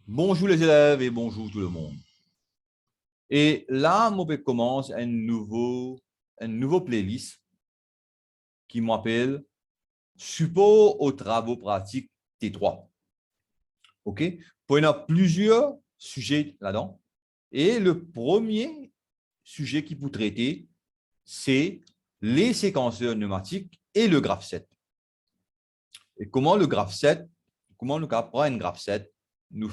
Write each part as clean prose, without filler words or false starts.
Bonjour les élèves et bonjour tout le monde. Et là, je commence un nouveau playlist qui m'appelle Support aux travaux pratiques T3. OK? Pour y avoir plusieurs sujets là-dedans. Et le premier sujet qui vous traiter, c'est les séquenceurs pneumatiques et le graphe 7. Et comment le graphe 7, comment nous prend un graphe 7, nous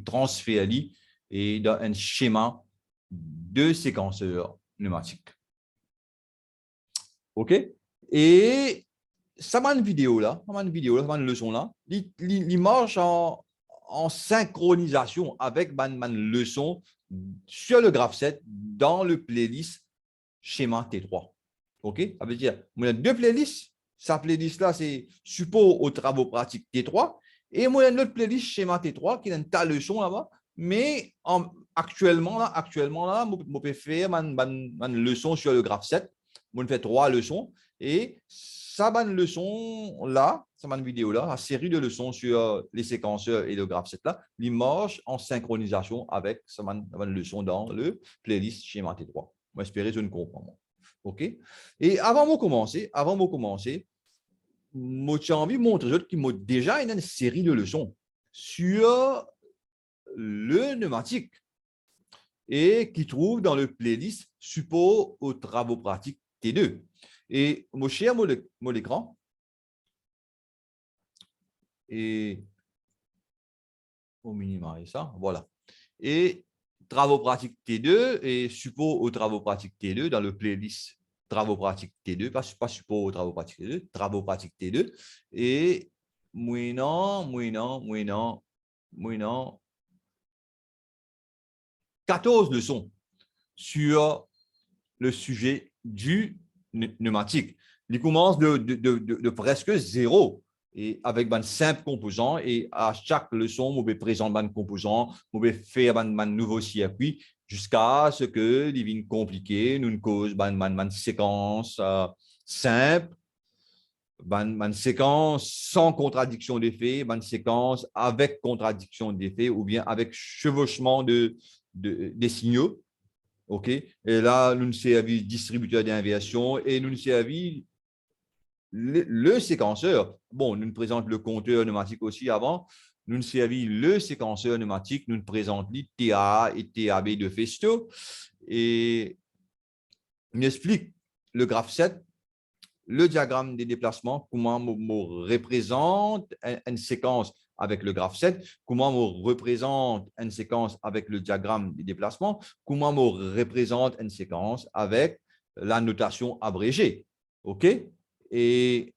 transfère et dans un schéma de séquenceurs pneumatiques. OK? Et ça m'a une vidéo là, ça m'a une leçon là, il marche en synchronisation avec ma leçon sur le graphe 7 dans le playlist schéma T3. OK? Ça veut dire, on a deux playlists. Sa playlist là, c'est support aux travaux pratiques T3. Et moi, il y a une autre playlist schéma T3 qui a une tas de leçons là-bas. Mais actuellement, je peux faire une leçon sur le graphe 7. Je fais 3 leçons. Et ça, une leçon là, ça une vidéo là, une série de leçons sur les séquenceurs et le graphe 7 là, il marche en synchronisation avec ça une leçon dans le playlist schéma T3. J'espère que je ne comprends. OK? Et avant de commencer, j'ai envie de montrer qu'il m'a déjà une série de leçons sur le pneumatique et qui trouve dans le playlist support aux travaux pratiques T2. Et mon cher mon écran et au minimum ça, voilà. Et travaux pratiques T2 et support aux travaux pratiques T2 dans le playlist travaux pratiques T2, pas support aux travaux pratiques T2, travaux pratiques T2. Et non, 14 leçons sur le sujet du pneumatique. Il commence de presque zéro et avec un simple composant et à chaque leçon, on peut présenter un composant, on peut faire un nouveau circuit jusqu'à ce que devine compliqué, nous cause une séquence simple, une séquence sans contradiction d'effet, une séquence avec contradiction d'effet ou bien avec chevauchement des signaux. OK? Et là, nous servons distributeur d'inversion et nous servons le séquenceur. Bon, nous présentons le compteur pneumatique aussi avant. Nous servons le séquenceur pneumatique, nous présentons les TA et TAB de Festo. Et nous explique le graphe 7, le diagramme des déplacements, comment on représente une séquence avec le graphe 7, comment on représente une séquence avec le diagramme des déplacements, comment on représente une séquence avec la notation abrégée. OK? Et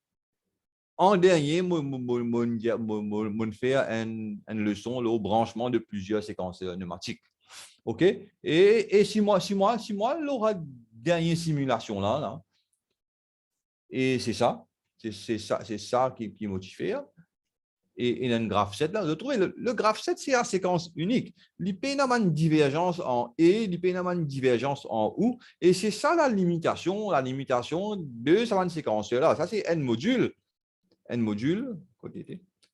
en dernier, on fait une leçon au branchement de plusieurs séquences pneumatiques. OK? Et si moi, l'aura dernière simulation là, et c'est ça, qui motive. Et il y a un graphe 7 là. Le graphe 7, c'est la séquence unique. Il y a une divergence en E, il y a une divergence en OU. Et c'est ça la limitation de cette séquence-là. Ça, c'est N module. N module,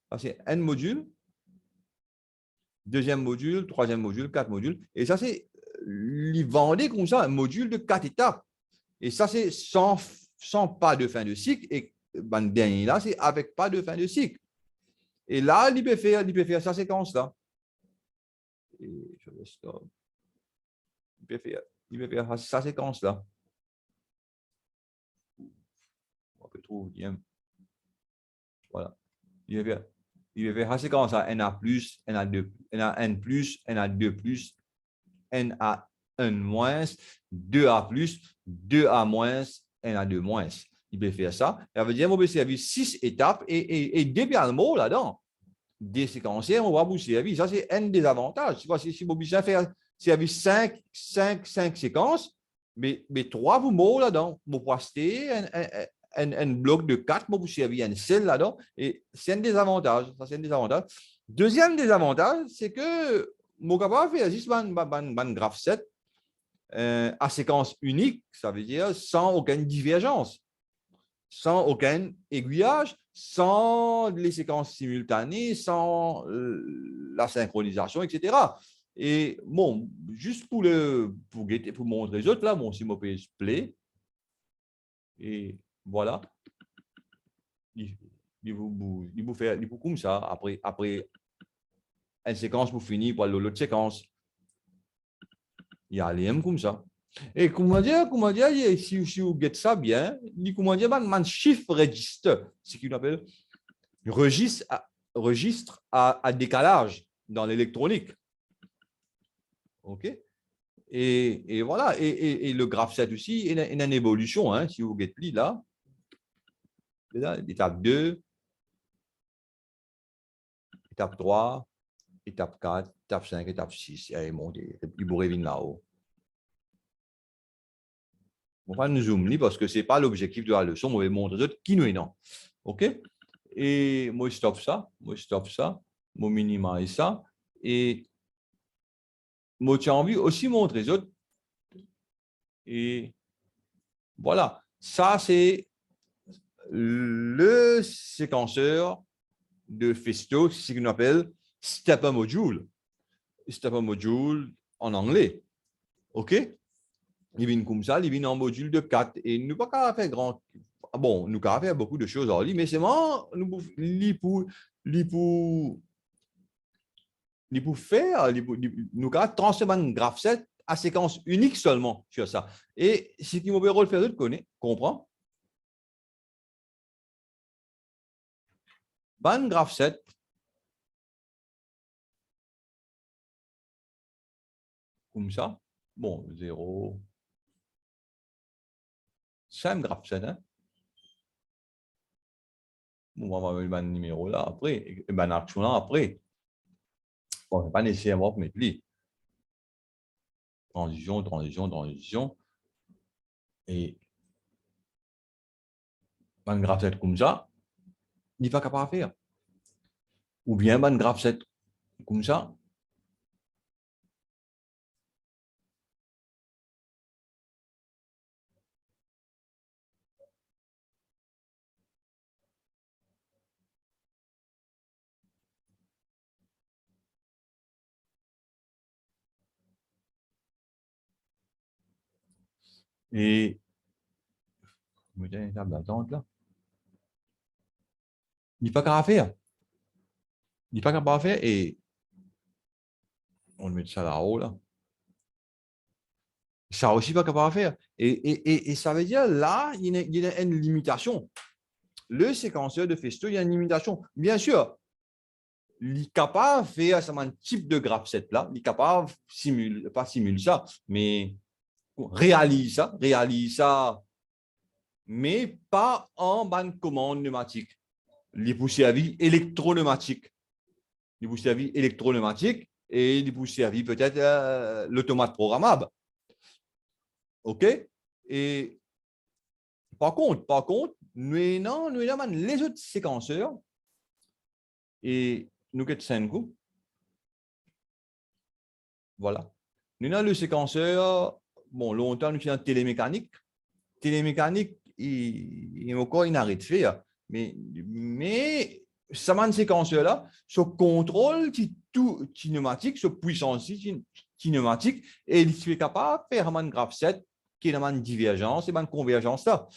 ça, c'est N module, deuxième module, troisième module, 4 modules. Et ça, c'est les vendés comme ça, un module de 4 étapes. Et ça, c'est sans pas de fin de cycle. Et ben, dernier là, c'est avec pas de fin de cycle. Et là, il peut faire sa séquence-là. Et je vais stop. Il peut faire sa séquence-là. On peut trouver bien. Voilà. Il peut faire sa séquence-là. NA plus, NA2, NA1 plus, NA2 plus, NA1 moins, 2A plus, 2A moins, NA2 moins. Il peut faire ça. Ça veut dire qu'on peut servir 6 étapes et deux bien le mot là-dedans. Des séquentiels, on va vous servir. Ça, c'est un des avantages. Si vous besoin faire servir 5 séquences, mais 3 vous mots là-dedans. Vous pouvez un bloc de 4, vous servir un seul là-dedans. Et c'est un des avantages. Ça, c'est un des avantages. Deuxième désavantage, c'est que mon capable faire juste un graphe 7 à séquence unique, ça veut dire sans aucune divergence, sans aucun aiguillage, sans les séquences simultanées, sans la synchronisation, etc. Et bon, juste pour montrer les autres, là, bon, si je pèse play, et voilà, il vous fait comme ça, après une séquence pour finir, pour l'autre séquence, il y a les comme ça. Et comment dire, si vous get ça bien, comment dire, man chiffre register, ce qu'on appelle registre à décalage dans l'électronique. OK? Et voilà. Et le graphe 7 aussi, il y a une évolution. Hein, si vous get là, étape 2, étape 3, étape 4, étape 5, étape 6. Il vous revient là-haut. On va nous zoomer parce que ce n'est pas l'objectif de la leçon. On va montrer qui nous est non. OK? Et moi, je stoppe ça. Moi, minimise ça. Et moi, j'ai envie aussi de montrer les autres. Et voilà. Ça, c'est le séquenceur de Festo, ce qu'on appelle Stepper Module. Stepper Module en anglais. OK? Il vient comme ça, il vient en module de 4. Et nous ne pouvons pas faire grand. Bon, nous pouvons faire beaucoup de choses en ligne, mais c'est vraiment pour faire, nous pouvons transformer un graphe 7 à séquence unique seulement sur ça. Et si tu m'as le faire, tu connais, comprends? Un graphe 7, comme ça, bon, 0, 5 graphe 7, hein? Bon, on va mettre un numéro là après, et ben action là après. Bon, pas nécessairement mettre lui. Transition. Et un graphe 7 comme ça, il n'est pas capable de faire. Ou bien un graphe 7 comme ça. Et je me dis, une table d'attente là. Il n'est pas capable de faire. Il n'est pas capable de faire et on le met ça là-haut là. Ça aussi pas capable de faire. Et ça veut dire là, il y a une limitation. Le séquenceur de Festo, il y a une limitation. Bien sûr, il est capable de faire un type de graphe 7 là. Il est capable pas simuler ça, mais réalise ça, mais pas en bande commande pneumatique. Il peut servir électro-pneumatique. Il peut servir électro-pneumatique et il peut servir peut-être l'automate programmable. OK? Et par contre, nous avons les autres séquenceurs et nous avons 5 coups. Voilà. Nous avons le séquenceur, bon, longtemps, nous avons télémécanique. Télémécanique, il n'arrête de faire. Mais ça séquenceur-là, ce contrôle tout pneumatique, ce puissance pneumatique, et il est capable de faire un graphe 7 qui est une divergence et une convergence là.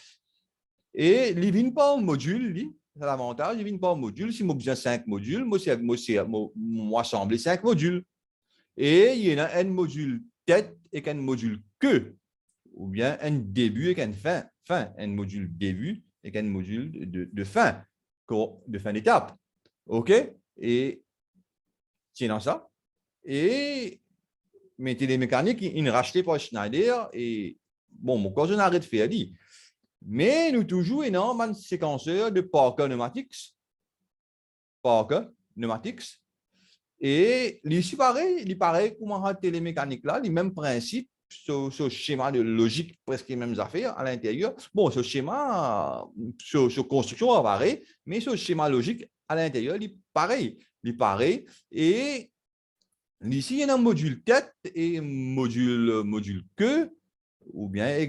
Et il ne vient pas en module, c'est l'avantage, il ne vient pas en module. Si j'ai besoin de 5 modules, moi, assembler 5 modules. Et il y a un module tête et un module queue, ou bien un début et un fin. Un module début et un module de fin d'étape. OK? Et c'est dans ça. Et mes télémécaniques, ils racheté par Schneider. Et bon, mon corps, je n'arrête de faire. Mais nous toujours énormément de séquenceurs de Parker Pneumatics. Et il paraît comme un télémécanique là, les mêmes principes, ce schéma de logique, presque les mêmes affaires à l'intérieur. Bon, ce schéma, ce construction va varier, mais ce schéma logique à l'intérieur, il est pareil. Et ici, il y a un module tête et module queue, ou bien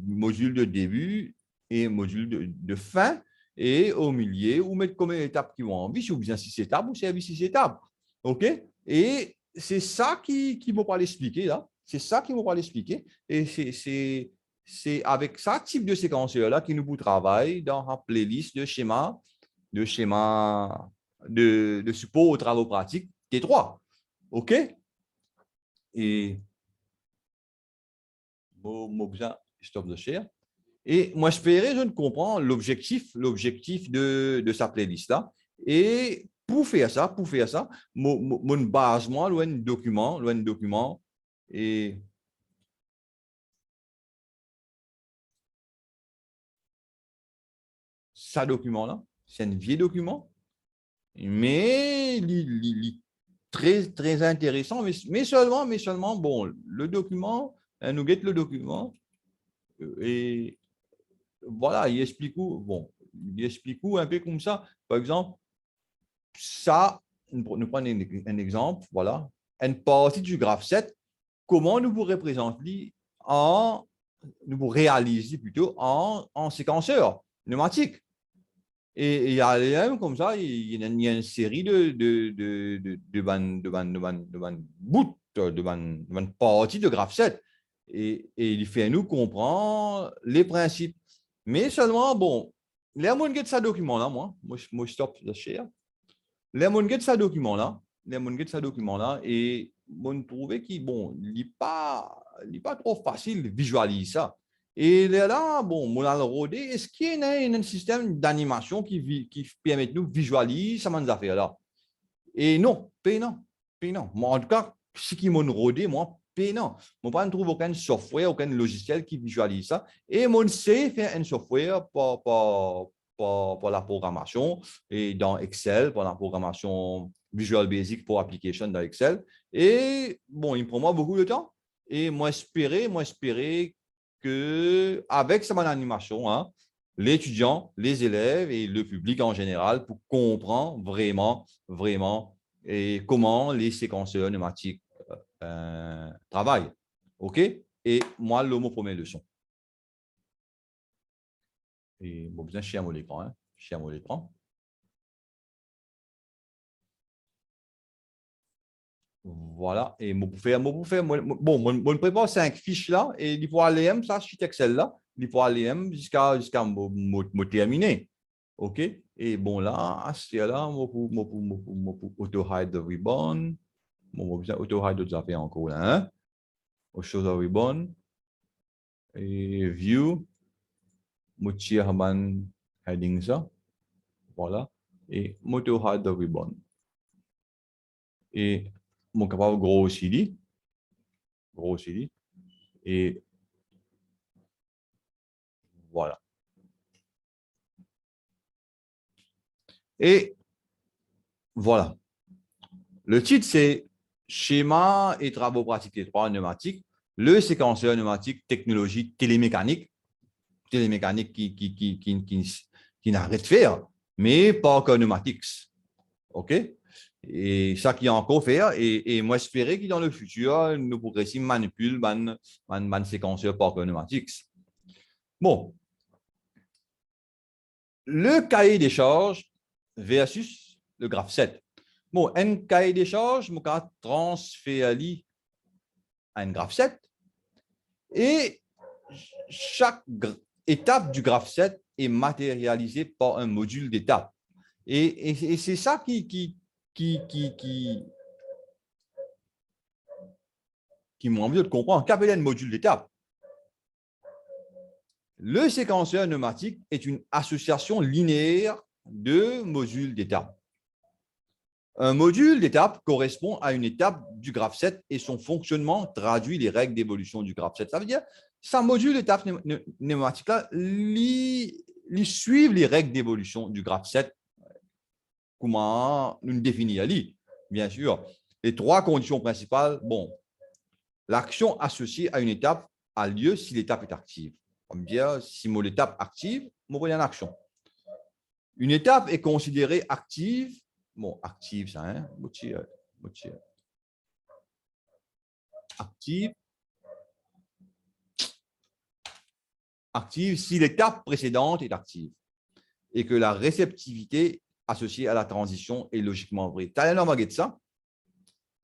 module de début et module de fin. Et au milieu, vous mettez combien d'étapes qui vont en vie, si vous bien 6 étapes, vous servez 6 étapes. OK? Et c'est ça qui m'a pas l'expliquer là. C'est ça qui m'a pas l'expliquer. Et c'est avec ça type de séquenceur-là que nous travaillons dans la playlist de support aux travaux pratiques T3. OK? Et bon, besoin stop de share. Et moi, je ne comprends l'objectif de sa playlist-là. Et pour faire ça, mon base, moi, loin de document, et ça document-là, c'est un vieux document, mais très, très intéressant, mais seulement, bon, le document, nous guette le document, et voilà, il explique un peu comme ça. Par exemple, ça, nous prenons un exemple, voilà, une partie du graphe 7, comment nous vous représenter nous vous réaliser plutôt en séquenceur pneumatique. Et il y a comme ça, il y a une série de bouts, de parties de graphe 7. Et il fait nous comprendre les principes. Mais seulement, bon, les gens qui ont ce document-là, moi, je stop de share. Les gens qui ont ce document-là, et on trouve qu'il bon, n'est pas trop facile de visualiser ça. Et là, bon, on a le rodé. Est-ce qu'il y a un système d'animation qui permet de nous visualiser ça, ces affaires-là? Et non, non. Moi, en tout cas, ce qui m'a rodé, moi, non. Moi, je ne trouve aucun software, aucun logiciel qui visualise ça. Et moi, je sais faire un software pour la programmation et dans Excel, pour la programmation Visual Basic pour application dans Excel. Et bon, il prend moi beaucoup de temps. Et moi, espérer que avec cette animation, hein, l'étudiant, les élèves et le public en général pour comprendre vraiment et comment les séquenceurs pneumatiques travaillent. OK? Et moi, le mot première leçon. Et bon, besoin de mon écran. Hein? Mon écran. Voilà. Et bon, on prépare 5 fiches là et il faut aller ça, sheet Excel là, il faut aller jusqu'à terminer. OK? Et bon, là, c'est là, auto-hide the ribbon. Bon, besoin auto-hide d'autres affaires encore là. Hein? Show the ribbon. Et view. Mochi Haman heading ça. Voilà. Et auto-hide the ribbon. Et mon capable gros CD. Et voilà. Et voilà. Le titre, c'est Schéma et travaux pratiques des 3 pneumatiques, le séquenceur pneumatique, technologie télémécanique qui n'arrête de faire, mais pas que pneumatics. OK? Et ça qui est encore faire, et moi, j'espérais que dans le futur, nous progressivement manipule un séquenceur par pneumatics. Bon. Le cahier des charges versus le graphe 7. Bon, un cahier des charges, je vais transférer à un graphe 7 et chaque étape du graphe 7 est matérialisée par un module d'étape. Et c'est ça qui m'a envie de comprendre. Qu'appelle un module d'étape? Le séquenceur pneumatique est une association linéaire de modules d'étape. Un module d'étape correspond à une étape du graphe 7 et son fonctionnement traduit les règles d'évolution du graphe 7. Ça veut dire que un module d'étape pneumatique-là, ils suivent les règles d'évolution du graphe 7. Comment nous définir? Bien sûr, les 3 conditions principales. Bon, l'action associée à une étape a lieu si l'étape est active. On va dire, si mon étape active, mon en action. Une étape est considérée active. Bon, active, ça, hein? Active. Active si l'étape précédente est active. et que la réceptivité associée à la transition est logiquement vraie. Tu as un de ça.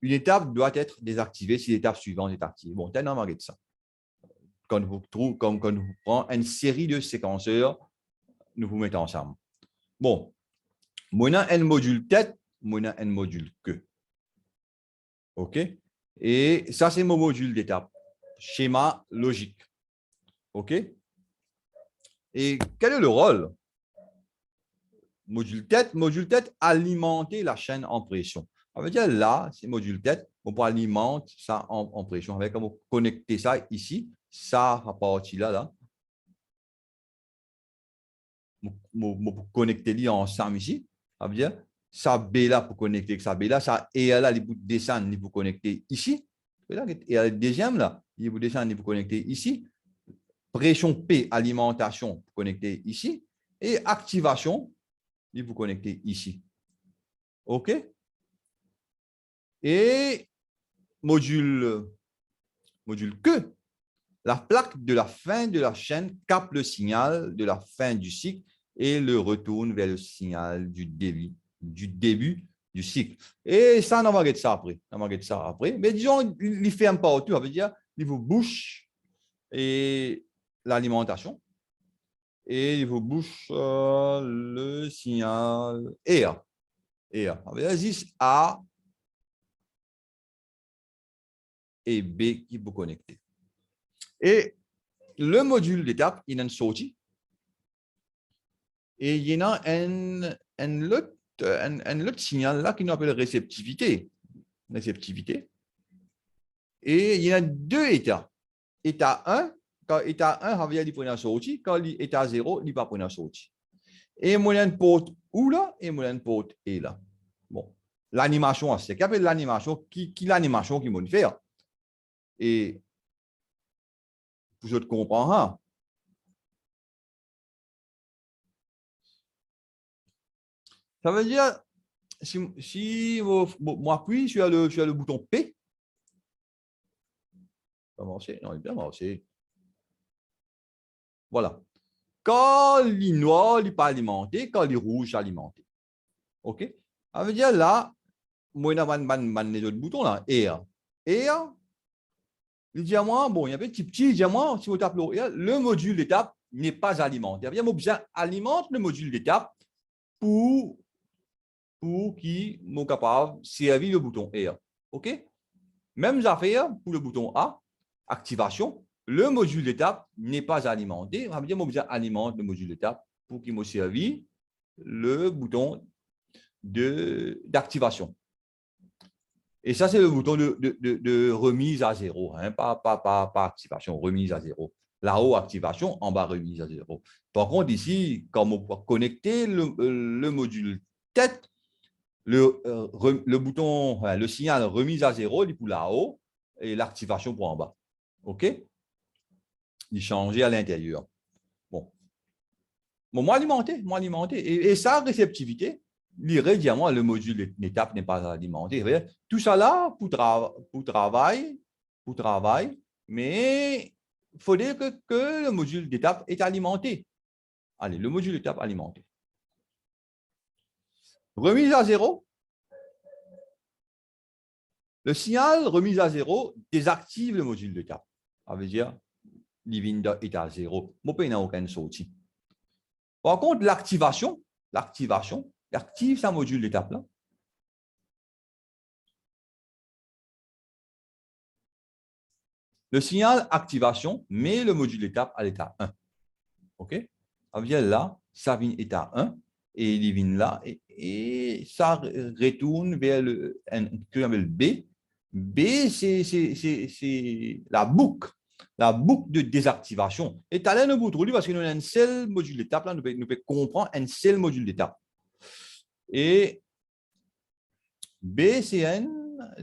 Une étape doit être désactivée si l'étape suivante est activée. Bon, tu as un de ça. Quand vous prenez une série de séquenceurs, nous vous mettons ensemble. Bon, moi, un module tête, moi, un module queue. OK? Et ça, c'est mon module d'étape. Schéma logique. OK? Et quel est le rôle? Module tête, alimenter la chaîne en pression. Ça veut dire là, c'est module tête, on peut alimenter ça en pression. Avec, on va connecter ça ici, ça à partir là. On peut connecter les ensemble ici. Ça veut dire ça B là pour connecter avec ça B là, ça E là, il peut descendre, il peut connecter ici. Et le deuxième là, il peut descendre, il peut connecter ici. Pression P, alimentation, pour connecter ici. Et activation, il faut connecter ici. OK? Et module que la plaque de la fin de la chaîne capte le signal de la fin du cycle et le retourne vers le signal du début du cycle. Et ça, on va regarder ça après. Mais disons, il fait un partout, ça veut dire il vous bouche et l'alimentation. Et il vous bouche le signal R. Vas-y, A et B qui vous connecter. Et le module d'étape, il y a une sortie. Et il y a un autre signal là qui appelle réceptivité. Et il y a deux états. État 1, quand état 1, ça veut dire qu'il prend une sortie. Quand l'état 0, il ne va pas prendre une sortie. Et moi, il y a une porte où là, et moi, il y a une porte et là. Bon, l'animation, c'est qu'après l'animation, l'animation qui m'a faire. Et je te comprends, hein? Ça veut dire, si moi appuie sur le bouton P, ça va marcher, non, il va marcher. Voilà. Quand il noir, il n'est pas alimenté, quand il est rouge, alimenté. OK? Ça veut dire là, moi, il y a les autres boutons là, R. R, il dit à moi, bon, il y a un petit, il dit à moi, si vous tapez le module d'étape n'est pas alimenté. Il y a besoin alimente le module d'étape pour qui sont capable de servir le bouton R. OK? Même affaire pour le bouton A, activation, le module d'étape n'est pas alimenté. Ça veut dire que je alimente le module d'étape pour qu'il me serve le bouton d'activation. Et ça, c'est le bouton de remise à zéro, hein, pas activation, remise à zéro. Là-haut, activation, en bas, remise à zéro. Par contre, ici, quand on peut connecter le module tête, le bouton, enfin, le signal remise à zéro, il est pour là-haut et l'activation pour en bas. OK? Il changeait à l'intérieur. Bon, moi alimenté. Et sa réceptivité, l'irait dire moi, le module d'étape n'est pas alimenté. Tout ça là pour travail, mais il faudrait que le module d'étape est alimenté. Allez, le module d'étape alimenté. Remise à zéro. Le signal remise à zéro désactive le module d'étape. Ça veut dire l'IVINDA est à zéro. Mon pays n'a aucune sortie. Par contre, l'activation, il active sa module d'étape là. Le signal activation met le module d'étape à l'état 1. OK? Ça veut dire là, ça vient état 1 et il vient là et ça retourne vers le B. B, c'est la boucle de désactivation. Et tu as là un bout de parce que nous avons un seul module d'étape, là, nous pouvons comprendre un seul module d'étape. Et BCN,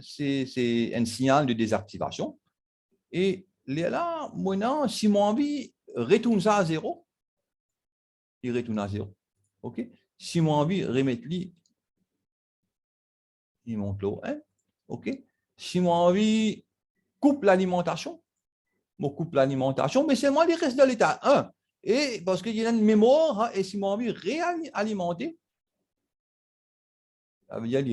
c'est un signal de désactivation. Et là, maintenant, si mon envie retourne ça à zéro, il retourne à zéro. OK? Si mon envie remettre lui, il monte là, hein? OK? Si mon envie coupe l'alimentation, mais c'est moi qui reste dans l'état 1. Et parce qu'il y a une mémoire, hein, et si mon envie réalimenter, il y a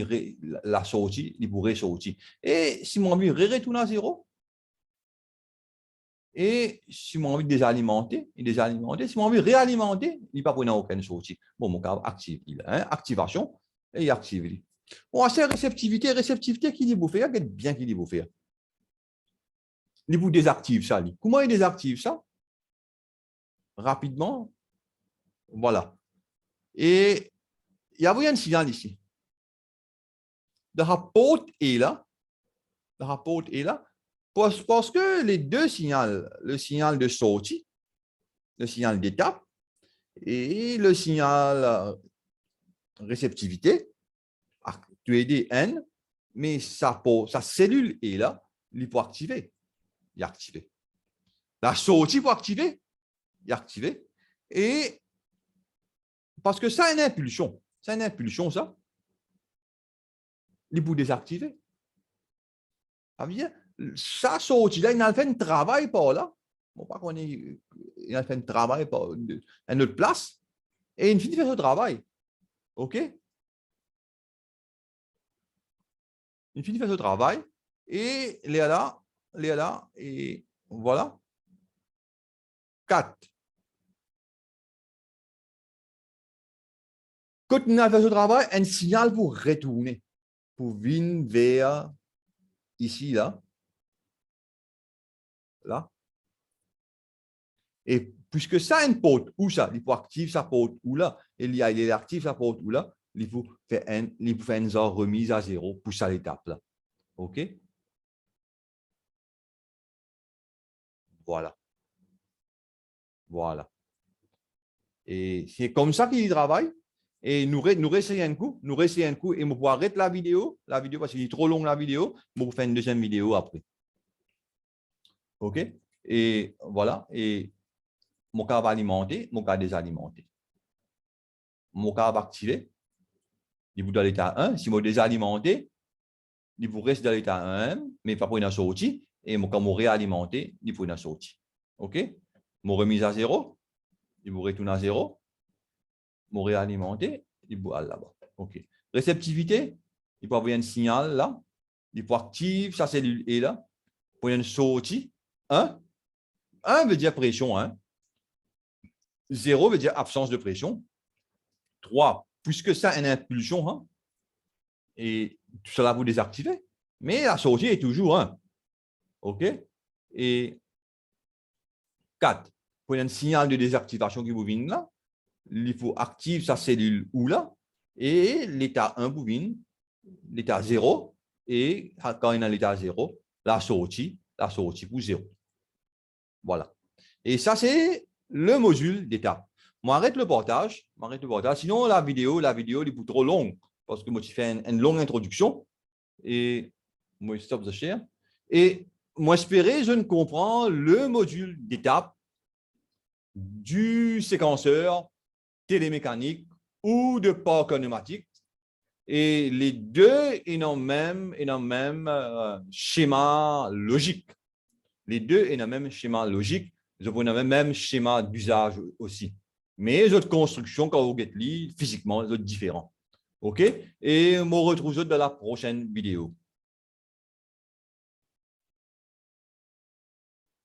la sortie, il pourrait sortir. Et si mon envie retourne à zéro, et si mon envie désalimenter, si mon envie réalimenter, il n'y a pas aucune sortie. Bon, mon cas active, hein, activation, et il active. Bon, c'est réceptivité qui dit vous faire, bien qui dit vous faire. Il vous désactive ça. Comment il désactive ça? Rapidement. Voilà. Et il y a un signal ici. Le rapport est là. Le rapport est là. Parce que les deux signaux, le signal de sortie, le signal d'étape et le signal réceptivité, tu es des N, mais sa cellule est là, il faut activer. Il est activé. La sortie pour activer, il est activé. Et parce que ça a une impulsion. Ça a une impulsion, ça. Il faut désactiver. Ça veut dire, ça sortie là, il a fait un travail par là. Bon, pas qu'on il a fait un travail par une autre place. Et il finit de faire ce travail. OK? Il finit de faire ce travail. Et il est là, et voilà. 4. Quand on a fait ce travail, un signal pour retourner, pour venir vers ici, là. Là. Et puisque ça a une porte, où ça? Il faut activer sa porte, où là? Il est actif sa porte, où là? Il faut faire une remise à zéro pour ça l'étape là. OK? Voilà. Voilà. Et c'est comme ça qu'il travaille. Et nous réessayons un coup, et nous pouvons arrêter la vidéo parce qu'il est trop long la vidéo, nous faire une deuxième vidéo après. OK? Et voilà. Et mon cas va alimenter, mon cas désalimenté. Mon cas va activer. Il vous dans l'état 1. Si vous désalimentez, il vous reste dans l'état 1, mais pas pour une sortie. Et mon cas vous réalimenter, il faut une sortie. OK? Mon remise à zéro, il vous retourne à zéro. Mon réalimenter, il vous aller là-bas. OK. Réceptivité, il faut avoir un signal là. Il faut activer sa cellule est là. Pour une sortie. 1. 1 veut dire pression. 1. 0 veut dire absence de pression. 3, puisque ça a une impulsion, hein, et cela vous désactiver. Mais la sortie est toujours 1. OK? Et 4, pour un signal de désactivation qui vous vient là, il faut activer sa cellule ou là, et l'état 1 vous vient, l'état 0, et quand il est à l'état 0, la sortie pour 0. Voilà. Et ça, c'est le module d'étape. Moi, arrête le portage. Sinon, la vidéo est beaucoup trop longue parce que moi, tu fais une longue introduction et moi, stop the share. Et moi, espérer, je ne comprends le module d'étape du séquenceur télémécanique ou de parc pneumatique. Et les deux, ils ont même schéma logique. Les deux, ils ont même schéma logique. Ils ont le même schéma d'usage aussi. Mais les autres constructions, quand vous regardez physiquement, les autres différents. OK? Et on se retrouve dans la prochaine vidéo.